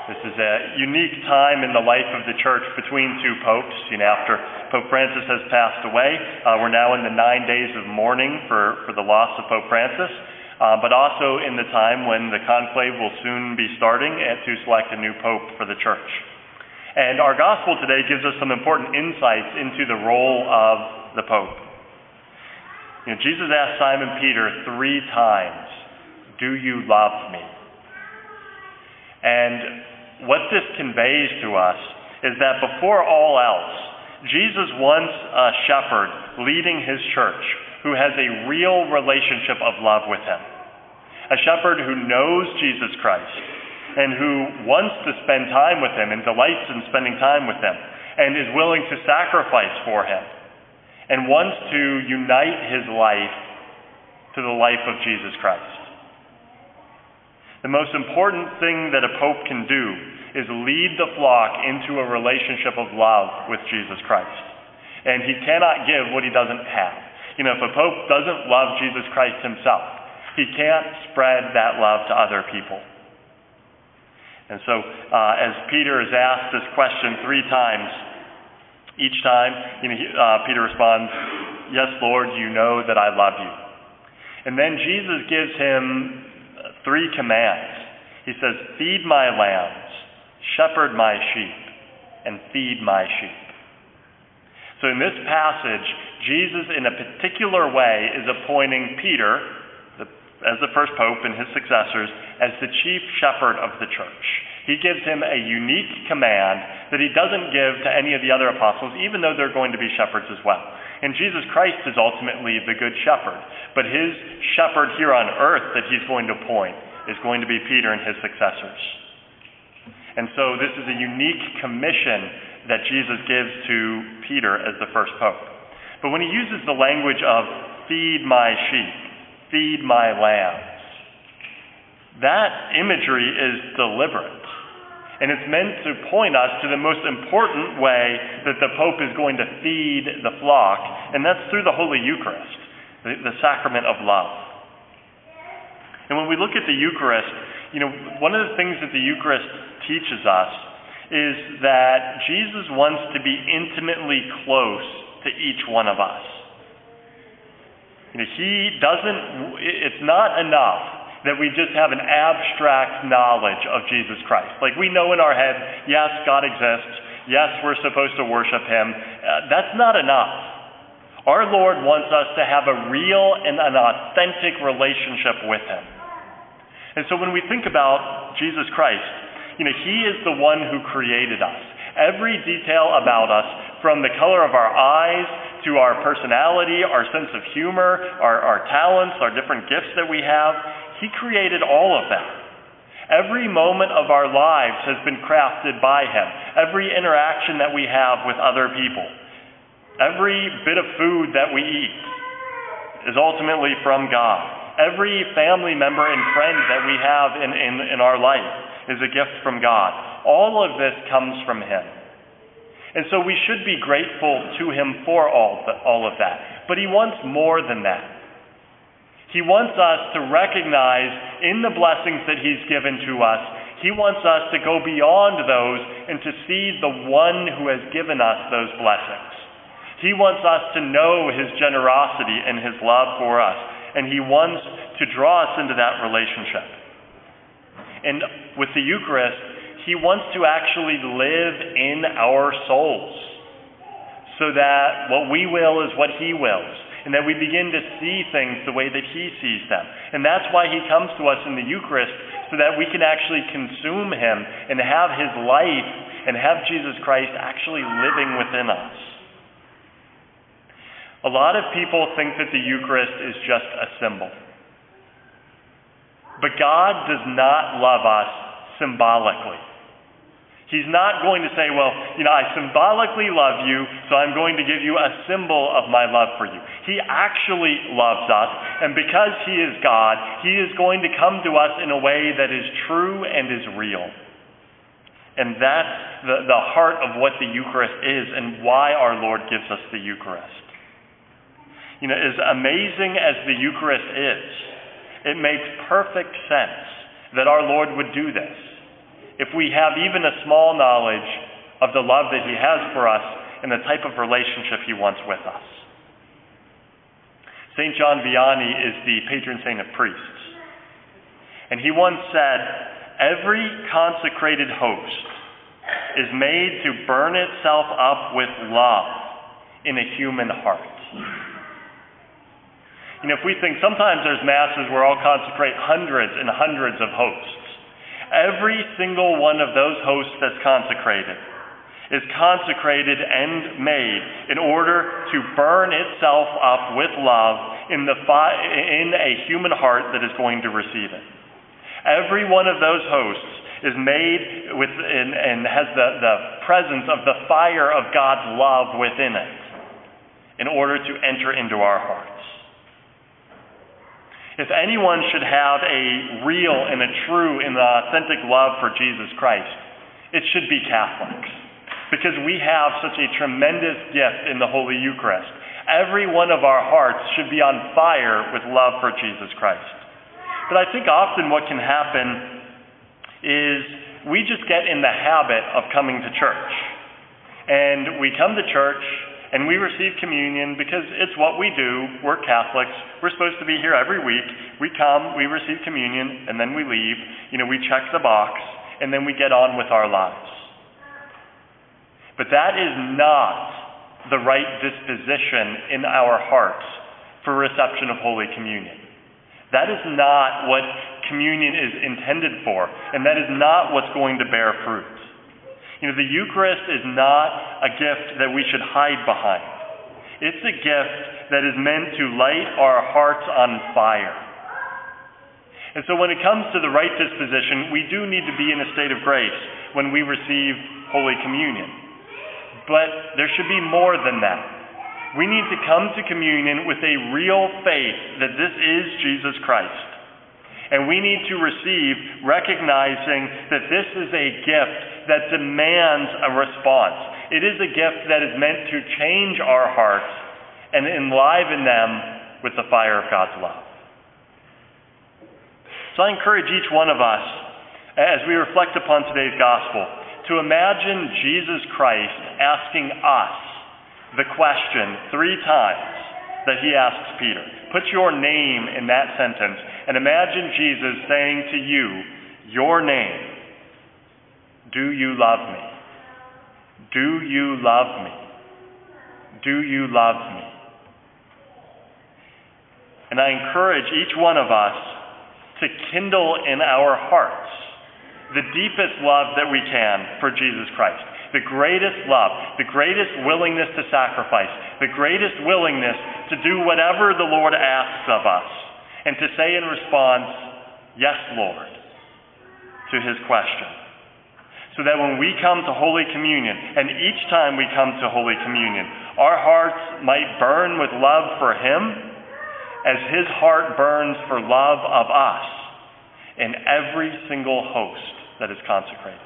This is a unique time in the life of the church between two popes. After Pope Francis has passed away, we're now in the 9 days of mourning for the loss of Pope Francis, but also in the time when the conclave will soon be starting to select a new pope for the church. And our gospel today gives us some important insights into the role of the pope. Jesus asked Simon Peter 3 times, "Do you love me?" And what this conveys to us is that before all else, Jesus wants a shepherd leading his church who has a real relationship of love with him. A shepherd who knows Jesus Christ and who wants to spend time with him and delights in spending time with him and is willing to sacrifice for him and wants to unite his life to the life of Jesus Christ. The most important thing that a pope can do is lead the flock into a relationship of love with Jesus Christ. And he cannot give what he doesn't have. If a pope doesn't love Jesus Christ himself, he can't spread that love to other people. And so, as Peter is asked this question 3 times, each time, Peter responds, "Yes, Lord, you know that I love you." And then Jesus gives him 3 commands. He says, "Feed my lambs, shepherd my sheep, and feed my sheep." So in this passage, Jesus in a particular way is appointing Peter, as the first pope and his successors, as the chief shepherd of the church. He gives him a unique command that he doesn't give to any of the other apostles, even though they're going to be shepherds as well. And Jesus Christ is ultimately the good shepherd, but his shepherd here on earth that he's going to appoint is going to be Peter and his successors. And so this is a unique commission that Jesus gives to Peter as the first pope. But when he uses the language of feed my sheep, feed my lambs, that imagery is deliberate. And it's meant to point us to the most important way that the Pope is going to feed the flock, and that's through the Holy Eucharist, the sacrament of love. And when we look at the Eucharist, one of the things that the Eucharist teaches us is that Jesus wants to be intimately close to each one of us. It's not enough that we just have an abstract knowledge of Jesus Christ. Like we know in our head, yes, God exists. Yes, we're supposed to worship him. That's not enough. Our Lord wants us to have a real and an authentic relationship with him. And so when we think about Jesus Christ, he is the one who created us. Every detail about us, from the color of our eyes to our personality, our sense of humor, our talents, our different gifts that we have, he created all of that. Every moment of our lives has been crafted by him. Every interaction that we have with other people, every bit of food that we eat is ultimately from God. Every family member and friend that we have in our life is a gift from God. All of this comes from him. And so we should be grateful to him for all of that. But he wants more than that. He wants us to recognize in the blessings that he's given to us, he wants us to go beyond those and to see the one who has given us those blessings. He wants us to know his generosity and his love for us, and he wants to draw us into that relationship. And with the Eucharist, he wants to actually live in our souls so that what we will is what he wills, and that we begin to see things the way that he sees them. And that's why he comes to us in the Eucharist, so that we can actually consume him and have his life and have Jesus Christ actually living within us. A lot of people think that the Eucharist is just a symbol. But God does not love us symbolically. He's not going to say, well, I symbolically love you, so I'm going to give you a symbol of my love for you. He actually loves us, and because he is God, he is going to come to us in a way that is true and is real. And that's the heart of what the Eucharist is and why our Lord gives us the Eucharist. As amazing as the Eucharist is, it makes perfect sense that our Lord would do this. if we have even a small knowledge of the love that he has for us and the type of relationship he wants with us. St. John Vianney is the patron saint of priests. And he once said, "Every consecrated host is made to burn itself up with love in a human heart." If we think sometimes there's masses where I'll consecrate hundreds and hundreds of hosts. Every single one of those hosts that's consecrated is consecrated and made in order to burn itself up with love in a human heart that is going to receive it. Every one of those hosts is made with and has the presence of the fire of God's love within it in order to enter into our hearts. If anyone should have a real and a true and authentic love for Jesus Christ, it should be Catholics, because we have such a tremendous gift in the Holy Eucharist. Every one of our hearts should be on fire with love for Jesus Christ. But I think often what can happen is we just get in the habit of coming to church. And we come to church and we receive communion because it's what we do. We're Catholics. We're supposed to be here every week. We come, we receive communion, and then we leave. We check the box, and then we get on with our lives. But that is not the right disposition in our hearts for reception of Holy Communion. That is not what communion is intended for, and that is not what's going to bear fruit. The Eucharist is not a gift that we should hide behind. It's a gift that is meant to light our hearts on fire. And so when it comes to the right disposition, we do need to be in a state of grace when we receive Holy Communion. But there should be more than that. We need to come to communion with a real faith that this is Jesus Christ. And we need to receive recognizing that this is a gift that demands a response. It is a gift that is meant to change our hearts and enliven them with the fire of God's love. So I encourage each one of us, as we reflect upon today's gospel, to imagine Jesus Christ asking us the question 3 times that he asks Peter. Put your name in that sentence and imagine Jesus saying to you, your name, "Do you love me? Do you love me? Do you love me?" And I encourage each one of us to kindle in our hearts the deepest love that we can for Jesus Christ. The greatest love, the greatest willingness to sacrifice, the greatest willingness to do whatever the Lord asks of us, and to say in response, "Yes, Lord," to his question. So that when we come to Holy Communion, and each time we come to Holy Communion, our hearts might burn with love for him as his heart burns for love of us in every single host that is consecrated.